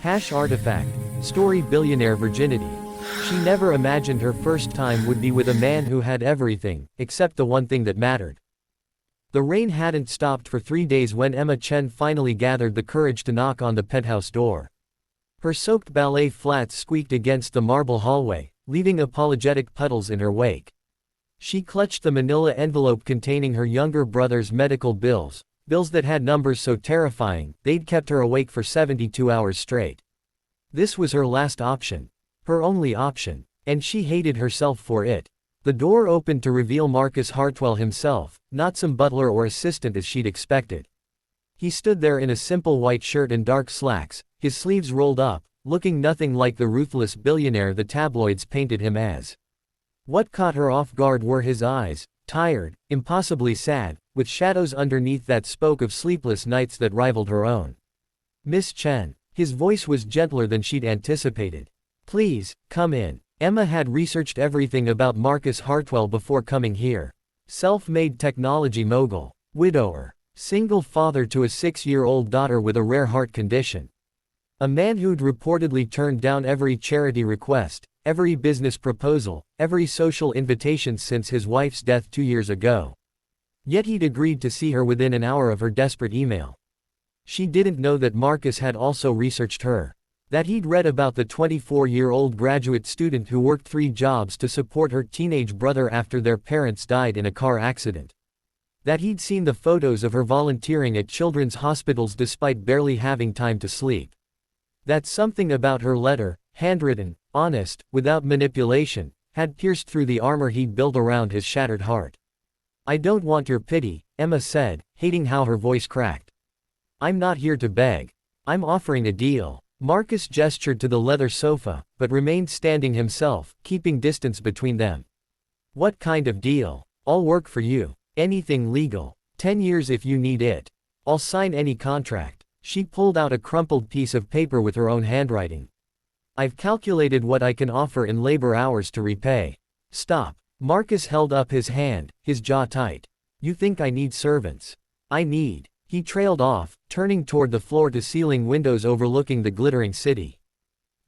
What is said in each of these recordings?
Hash artifact. Story Billionaire Virginity. She never imagined her first time would be with a man who had everything, except the one thing that mattered. The rain hadn't stopped for 3 days when Emma Chen finally gathered the courage to knock on the penthouse door. Her soaked ballet flats squeaked against the marble hallway, leaving apologetic puddles in her wake. She clutched the manila envelope containing her younger brother's medical bills that had numbers so terrifying, they'd kept her awake for 72 hours straight. This was her last option. Her only option. And she hated herself for it. The door opened to reveal Marcus Hartwell himself, not some butler or assistant as she'd expected. He stood there in a simple white shirt and dark slacks, his sleeves rolled up, looking nothing like the ruthless billionaire the tabloids painted him as. What caught her off guard were his eyes, tired, impossibly sad, with shadows underneath that spoke of sleepless nights that rivaled her own. "Miss Chen." His voice was gentler than she'd anticipated. "Please, come in." Emma had researched everything about Marcus Hartwell before coming here. Self-made technology mogul, widower, single father to a 6-year-old daughter with a rare heart condition. A man who'd reportedly turned down every charity request, every business proposal, every social invitation since his wife's death 2 years ago. Yet he'd agreed to see her within an hour of her desperate email. She didn't know that Marcus had also researched her. That he'd read about the 24-year-old graduate student who worked 3 jobs to support her teenage brother after their parents died in a car accident. That he'd seen the photos of her volunteering at children's hospitals despite barely having time to sleep. That something about her letter, handwritten, honest, without manipulation, had pierced through the armor he'd built around his shattered heart. "I don't want your pity," Emma said, hating how her voice cracked. "I'm not here to beg. I'm offering a deal." Marcus gestured to the leather sofa, but remained standing himself, keeping distance between them. "What kind of deal?" "I'll work for you. Anything legal. 10 years if you need it. I'll sign any contract." She pulled out a crumpled piece of paper with her own handwriting. "I've calculated what I can offer in labor hours to repay." "Stop." Marcus held up his hand, his jaw tight. "You think I need servants? I need." He trailed off, turning toward the floor-to-ceiling windows overlooking the glittering city.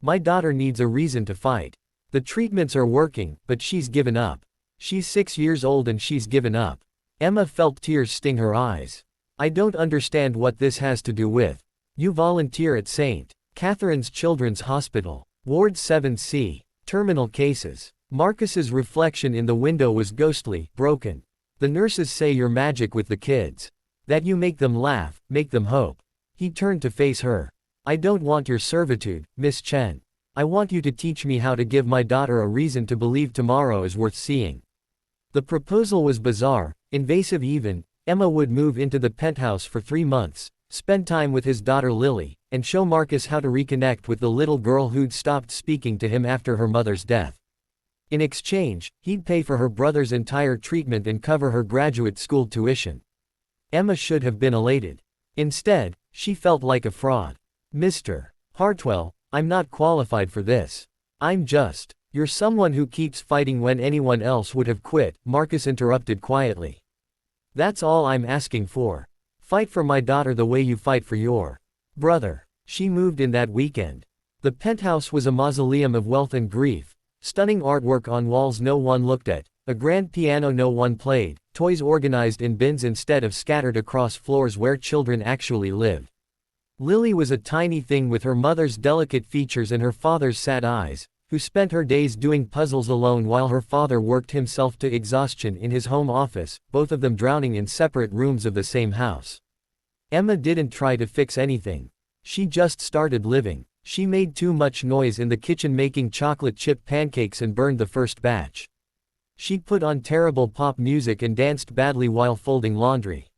"My daughter needs a reason to fight. The treatments are working, but she's given up. She's 6 years old and she's given up." Emma felt tears sting her eyes. "I don't understand what this has to do with. You volunteer at St. Catherine's Children's Hospital, Ward 7C, terminal cases." Marcus's reflection in the window was ghostly, broken. "The nurses say you're magic with the kids. That you make them laugh, make them hope." He turned to face her. "I don't want your servitude, Miss Chen. I want you to teach me how to give my daughter a reason to believe tomorrow is worth seeing." The proposal was bizarre, invasive even. Emma would move into the penthouse for 3 months, spend time with his daughter Lily, and show Marcus how to reconnect with the little girl who'd stopped speaking to him after her mother's death. In exchange, he'd pay for her brother's entire treatment and cover her graduate school tuition. Emma should have been elated. Instead, she felt like a fraud. "Mr. Hartwell, I'm not qualified for this. You're someone who keeps fighting when anyone else would have quit," Marcus interrupted quietly. "That's all I'm asking for. Fight for my daughter the way you fight for your brother." She moved in that weekend. The penthouse was a mausoleum of wealth and grief. Stunning artwork on walls no one looked at, a grand piano no one played, toys organized in bins instead of scattered across floors where children actually lived. Lily was a tiny thing with her mother's delicate features and her father's sad eyes, who spent her days doing puzzles alone while her father worked himself to exhaustion in his home office, both of them drowning in separate rooms of the same house. Emma didn't try to fix anything. She just started living. She made too much noise in the kitchen making chocolate chip pancakes and burned the first batch. She put on terrible pop music and danced badly while folding laundry.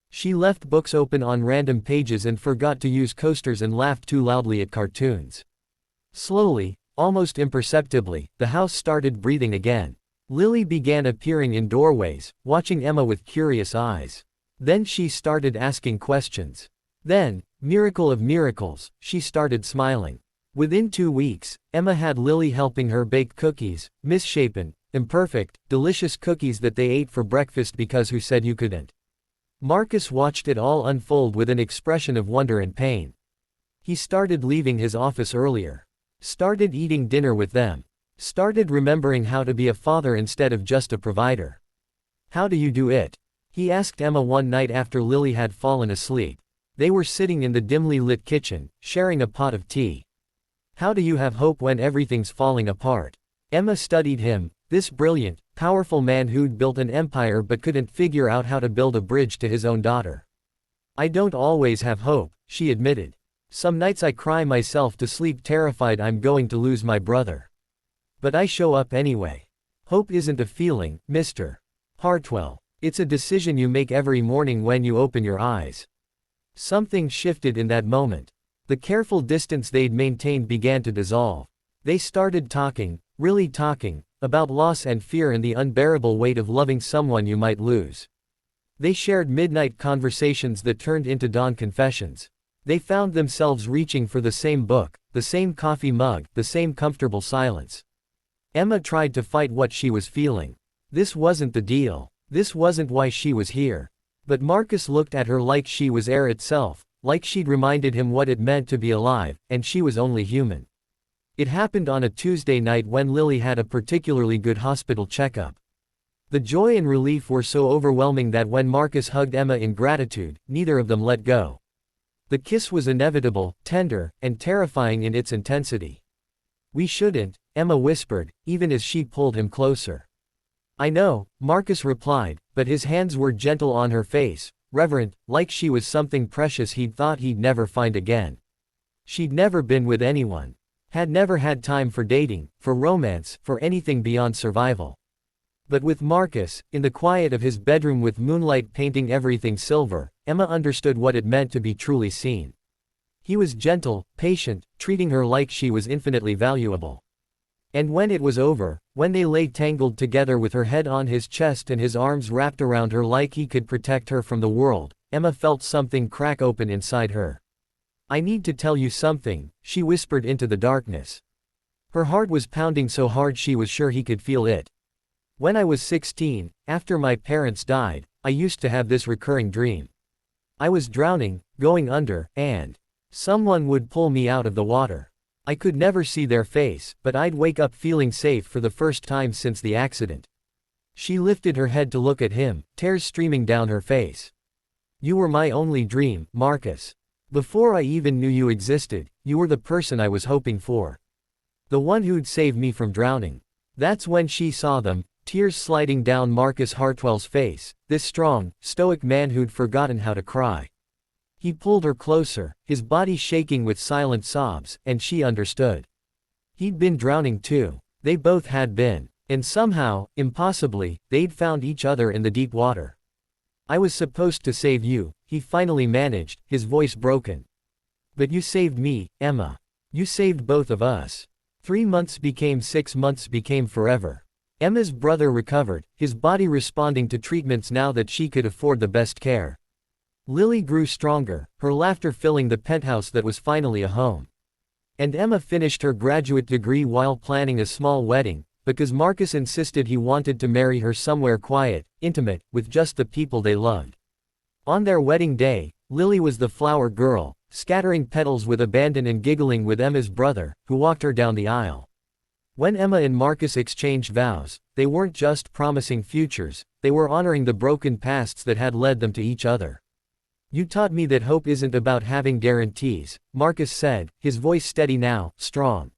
She left books open on random pages and forgot to use coasters and laughed too loudly at cartoons. Slowly, almost imperceptibly, the house started breathing again. Lily began appearing in doorways, watching Emma with curious eyes. Then she started asking questions. Then, miracle of miracles, she started smiling. Within 2 weeks, Emma had Lily helping her bake cookies, misshapen, imperfect, delicious cookies that they ate for breakfast because who said you couldn't? Marcus watched it all unfold with an expression of wonder and pain. He started leaving his office earlier. Started eating dinner with them. Started remembering how to be a father instead of just a provider. How do you do it? He asked Emma one night after Lily had fallen asleep. They were sitting in the dimly lit kitchen, sharing a pot of tea. How do you have hope when everything's falling apart? Emma studied him, this brilliant, powerful man who'd built an empire but couldn't figure out how to build a bridge to his own daughter. I don't always have hope, she admitted. Some nights I cry myself to sleep terrified I'm going to lose my brother. But I show up anyway. Hope isn't a feeling, Mr. Hartwell. It's a decision you make every morning when you open your eyes. Something shifted in that moment. The careful distance they'd maintained began to dissolve. They started talking, really talking, about loss and fear and the unbearable weight of loving someone you might lose. They shared midnight conversations that turned into dawn confessions. They found themselves reaching for the same book, the same coffee mug, the same comfortable silence. Emma tried to fight what she was feeling. This wasn't the deal. This wasn't why she was here. But Marcus looked at her like she was air itself, like she'd reminded him what it meant to be alive, and she was only human. It happened on a Tuesday night when Lily had a particularly good hospital checkup. The joy and relief were so overwhelming that when Marcus hugged Emma in gratitude, neither of them let go. The kiss was inevitable, tender, and terrifying in its intensity. We shouldn't, Emma whispered, even as she pulled him closer. I know, Marcus replied, but his hands were gentle on her face, reverent, like she was something precious he'd thought he'd never find again. She'd never been with anyone. Had never had time for dating, for romance, for anything beyond survival. But with Marcus, in the quiet of his bedroom with moonlight painting everything silver, Emma understood what it meant to be truly seen. He was gentle, patient, treating her like she was infinitely valuable. And when it was over, when they lay tangled together with her head on his chest and his arms wrapped around her like he could protect her from the world, Emma felt something crack open inside her. I need to tell you something, she whispered into the darkness. Her heart was pounding so hard she was sure he could feel it. When I was 16, after my parents died, I used to have this recurring dream. I was drowning, going under, and someone would pull me out of the water. I could never see their face, but I'd wake up feeling safe for the first time since the accident. She lifted her head to look at him, tears streaming down her face. You were my only dream, Marcus. Before I even knew you existed, you were the person I was hoping for. The one who'd save me from drowning. That's when she saw them, tears sliding down Marcus Hartwell's face, this strong, stoic man who'd forgotten how to cry. He pulled her closer, his body shaking with silent sobs, and she understood. He'd been drowning too. They both had been. And somehow, impossibly, they'd found each other in the deep water. I was supposed to save you, he finally managed, his voice broken. But you saved me, Emma. You saved both of us. 3 months became 6 months became forever. Emma's brother recovered, his body responding to treatments now that she could afford the best care. Lily grew stronger, her laughter filling the penthouse that was finally a home. And Emma finished her graduate degree while planning a small wedding, because Marcus insisted he wanted to marry her somewhere quiet, intimate, with just the people they loved. On their wedding day, Lily was the flower girl, scattering petals with abandon and giggling with Emma's brother, who walked her down the aisle. When Emma and Marcus exchanged vows, they weren't just promising futures, they were honoring the broken pasts that had led them to each other. You taught me that hope isn't about having guarantees, Marcus said, his voice steady now, strong.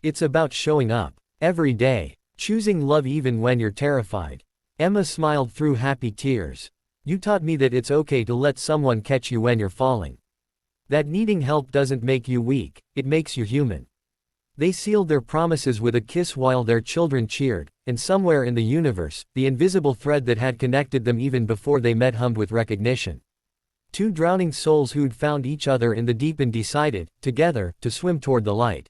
It's about showing up. Every day. Choosing love even when you're terrified. Emma smiled through happy tears. You taught me that it's okay to let someone catch you when you're falling. That needing help doesn't make you weak, it makes you human. They sealed their promises with a kiss while their children cheered, and somewhere in the universe, the invisible thread that had connected them even before they met hummed with recognition. Two drowning souls who'd found each other in the deep and decided, together, to swim toward the light.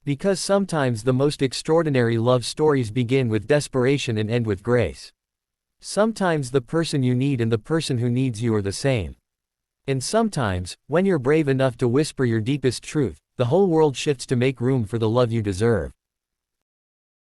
Because sometimes the most extraordinary love stories begin with desperation and end with grace. Sometimes the person you need and the person who needs you are the same. And sometimes, when you're brave enough to whisper your deepest truth, the whole world shifts to make room for the love you deserve.